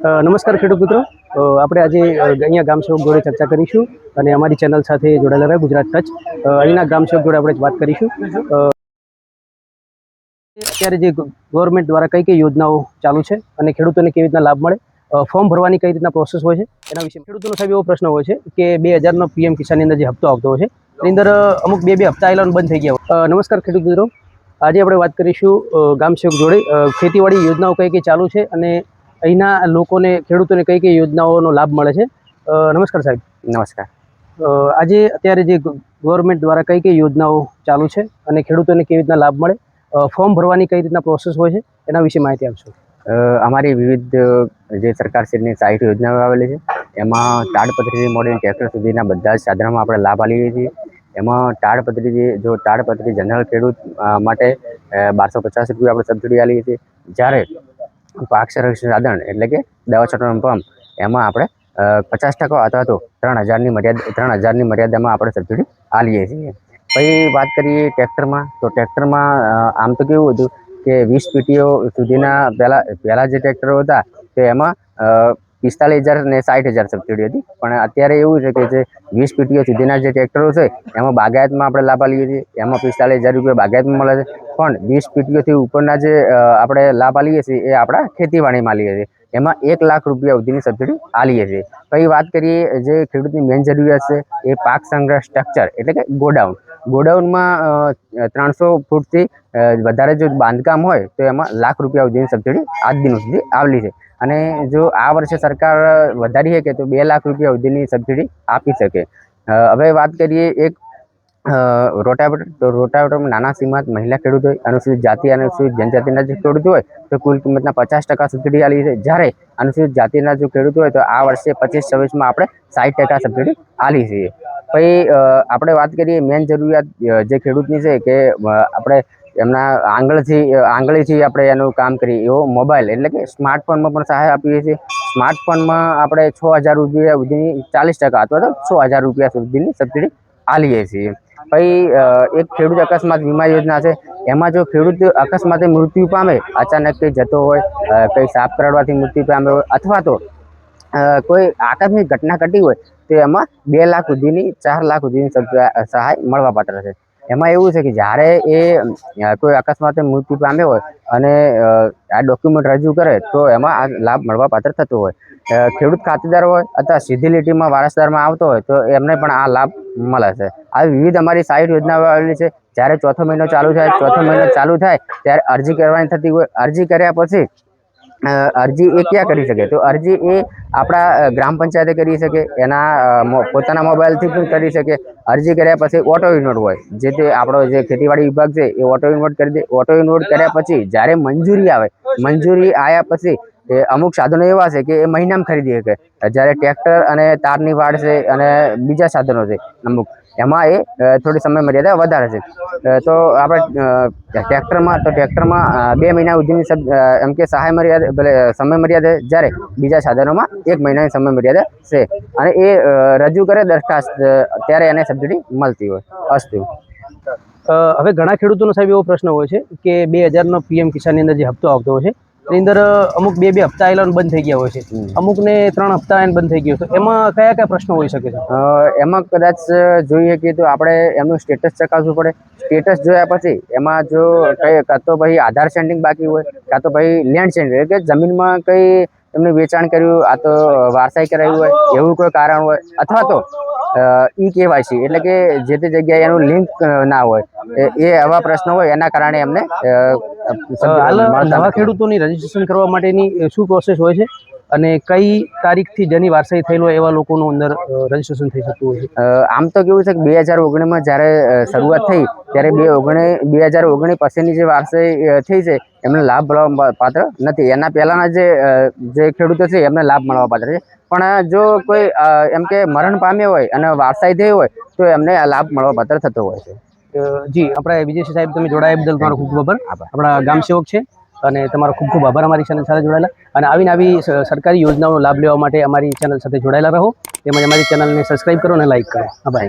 નમસ્કાર ખેડૂત મિત્રો, આપણે આજે અહીંયા ગામ સેવક જોડે ચર્ચા કરીશું અને અમારી ચેનલ સાથે જોડાયેલા રહે ગુજરાત ટચ અહીંના ગ્રામ સેવક જોડે આપણે વાત કરીશું. અત્યારે જે ગવર્મેન્ટ દ્વારા કઈ કઈ યોજનાઓ ચાલુ છે અને ખેડૂતોને કેવી રીતના લાભ મળે, ફોર્મ ભરવાની કઈ રીતના પ્રોસેસ હોય છે એના વિશે ખેડૂતોનો સાહેબ એવો પ્રશ્ન હોય છે કે 2000નો PM કિસાનની અંદર જે હપ્તો આવતો હોય છે એની અંદર અમુક બે હપ્તા આવેલા બંધ થઈ ગયા હોય. નમસ્કાર ખેડૂત મિત્રો, આજે આપણે વાત કરીશું ગામ સેવક જોડે ખેતીવાડી યોજનાઓ કઈ કઈ ચાલુ છે અને અહીંના લોકોને ખેડૂતોને કઈ કઈ યોજનાઓનો લાભ મળે છે. નમસ્કાર સાહેબ. નમસ્કાર. આજે અત્યારે જે ગવર્મેન્ટ દ્વારા કઈ કઈ યોજનાઓ ચાલુ છે અને ખેડૂતોને કેવી રીતના લાભ મળે, ફોર્મ ભરવાની કઈ રીતના પ્રોસેસ હોય છે એના વિશે માહિતી આપશો. અમારી વિવિધ જે સરકારશ્રીની 60 યોજનાઓ આવેલી છે એમાં તાડપત્રીથી મોડીને ટ્રેક્ટર સુધીના બધા જ સાધનોમાં આપણે લાભ આપીએ છીએ. એમાં તાડપત્રી જનરલ ખેડૂત માટે 1250 રૂપિયા આપણે સબસિડી આપીએ છીએ. જ્યારે પાક સંરક્ષણ સાધન એટલે કે દવા છાંટવાનો પંપ એમાં આપણે 50% અથવા તો 3000ની મર્યાદામાં આપણે સબસિડી આપીએ છીએ. પછી વાત કરીએ ટ્રેક્ટરમાં, તો ટ્રેક્ટરમાં આમ તો કેવું હતું કે 20 PTO સુધીના પહેલાં જે ટ્રેક્ટરો હતા તો એમાં 45,000 ને 60,000 સબસિડી હતી. પણ અત્યારે એવું છે કે જે 20 PTO સુધીના જે ટ્રેક્ટરો છે એમાં બાગાયતમાં આપણે લાભ આપીએ છીએ. એમાં 45,000 રૂપિયા બાગાયતમાં મળે છે. પણ 20 PTOથી ઉપરના જે આપણે લાભ આપીએ છીએ એ આપણા ખેતીવાડીમાં આપીએ છીએ. એમાં 1 લાખ રૂપિયા સુધીની સબસિડી આપીએ છીએ. પછી વાત કરીએ જે ખેડૂતની મેઇન જરૂરિયાત છે એ પાક સંગ્રહ સ્ટ્રક્ચર એટલે કે ગોડાઉનમાં 300 ફૂટથી વધારે જો બાંધકામ હોય તો એમાં 1 લાખ રૂપિયા સુધીની સબસિડી આજ દિન સુધી આવેલી છે. અને જો આ વર્ષે સરકાર વધારી શકે તો 2 લાખ રૂપિયા સુધીની સબસિડી આપી શકે. હવે વાત કરીએ એક રોટાવેટર, તો રોટાવેટરમાં નાના સીમાંત મહિલા ખેડૂત હોય, અનુસૂચિત જાતિ અને અનુસૂચિત જનજાતિના જે ખેડૂત હોય તો કુલ કિંમતના 50% સબસિડી આપી છે. જ્યારે અનુસૂચિત જાતિના જો ખેડૂત હોય તો આ વર્ષે 25-26માં આપણે 60% સબસિડી આપી છીએ. પછી આપણે વાત કરીએ મેઇન જરૂરિયાત જે ખેડૂતની છે કે આપણે એમના આંગળીથી આપણે એનું કામ કરીએ એવો મોબાઈલ એટલે કે સ્માર્ટફોનમાં પણ સહાય આપીએ છીએ. સ્માર્ટફોનમાં આપણે 6,000 રૂપિયા સુધીની 40% અથવા તો 6,000 રૂપિયા સુધીની સબસિડી આપીએ છીએ. પછી એક ખેડૂત અકસ્માત વીમા યોજના છે. એમાં જો ખેડૂત અકસ્માતે મૃત્યુ પામે, અચાનક કંઈ જતો હોય, કંઈ સાપ કરડવાથી મૃત્યુ પામ્યો હોય અથવા તો કોઈ આકસ્મિક ઘટના ઘટી હોય તો એમાં 2 લાખ સુધીની 4 લાખ સુધીની સહાય મળવાપાત્ર છે. એમાં એવું છે કે જ્યારે એ કોઈ અકસ્માતે મૃત્યુ પામ્યો હોય અને આ ડોક્યુમેન્ટ રજૂ કરે તો એમાં આ લાભ મળવાપાત્ર થતો હોય. ખેડૂત ખાતેદાર હોય અથવા સીધી લીટીમાં વારસદારમાં આવતો હોય તો એમને પણ આ લાભ મળે છે. આવી વિવિધ અમારી 60 યોજનાઓ આવેલી છે. જ્યારે ચોથો મહિનો ચાલુ થાય ત્યારે અરજી કરવાની થતી હોય. અરજી કર્યા પછી અરજી એ ક્યાં કરી શકે, તો અરજી એ આપણા ગ્રામ પંચાયતે કરી શકે, એના પોતાના મોબાઈલથી પણ કરી શકે. અરજી કર્યા પછી ઓટો ઇન્વોટ હોય, જે તે આપણો જે ખેતીવાડી વિભાગ છે એ ઓટો ઇન્વોટ કરી દે. ઓટો ઇન્વોટ કર્યા પછી જ્યારે મંજૂરી આવ્યા પછી અમુક સાધનો એવા છે કે એ મહિનામાં ખરીદી શકે. જ્યારે ટ્રેક્ટર અને તારની વાડ છે અને બીજા સાધનો છે અમુક, એમાં એ થોડી સમય મર્યાદા વધારે છે. તો આપણે ટ્રેક્ટરમાં 2 મહિના સુધીની એમ કે સમય મર્યાદા, જ્યારે બીજા સાધનોમાં 1 મહિનાની સમય મર્યાદા છે. અને એ રજૂ કરે દરખાસ્ત ત્યારે એને સબસિડી મળતી હોય. અસ્તુ. હવે ઘણા ખેડૂતોનો સાહેબ એવો પ્રશ્ન હોય છે કે 2000નો PM કિસાનની અંદર જે હપ્તો આવતો હોય છે એની અંદર અમુક બે હપ્તા આવેલા બંધ થઈ ગયા હોય છે, અમુકને 3 હપ્તા બંધ થઈ ગયો, તો એમાં કયા કયા પ્રશ્નો હોઈ શકે છે? એમાં કદાચ જોઈએ કે તો આપણે એમનું સ્ટેટસ ચકાસવું પડે. સ્ટેટસ જોયા પછી એમાં જો કાં તો પછી આધાર સેન્ડિંગ બાકી હોય, કાં તો પછી લેન્ડ સેન્ડિંગ એટલે કે જમીનમાં કંઈ એમને વેચાણ કર્યું, આ તો વારસાઈ કરાવ્યું હોય એવું કોઈ કારણ હોય, અથવા તો EKYC એટલે કે જે તે જગ્યાએ એનું લિંક ના હોય, એ આવા પ્રશ્નો હોય એના કારણે એમને નવા ખેડૂતોની રજીસ્ટ્રેશન કરવા માટેની શું પ્રોસેસ હોય છે અને કઈ તારીખથી જેની વારસાઈ થયેલ હોય એવા લોકોનું અંદર રજીસ્ટ્રેશન થઈ શકતું હોય છે? આમ તો કેવું છે કે 2019માં જ્યારે શરૂઆત થઈ ત્યારે 2019 પછીની જે વારસાઈ થઈ છે એમને લાભ મળવા પાત્ર નથી. એના પહેલાંના જે ખેડૂતો છે એમને લાભ મળવા પાત્ર છે. પણ જો કોઈ એમ કે મરણ પામ્યો હોય અને વારસાઈ થઈ હોય તો એમને આ લાભ મળવા પાત્ર થતો હોય છે. જી, આપણે વિજયસિંહ સાહેબ, તમે જોડાયા બદલ તમારો ખૂબ ખૂબ આભાર. આપણા ગામ સેવક છે અને તમારો ખૂબ ખૂબ આભાર અમારી ચેનલ સાથે જોડાયેલા. અને આવી સરકારી યોજનાઓનો લાભ લેવા માટે અમારી ચેનલ સાથે જોડાયેલા રહો, તેમજ અમારી ચેનલને સબસ્ક્રાઈબ કરો અને લાઈક કરો. આભાર.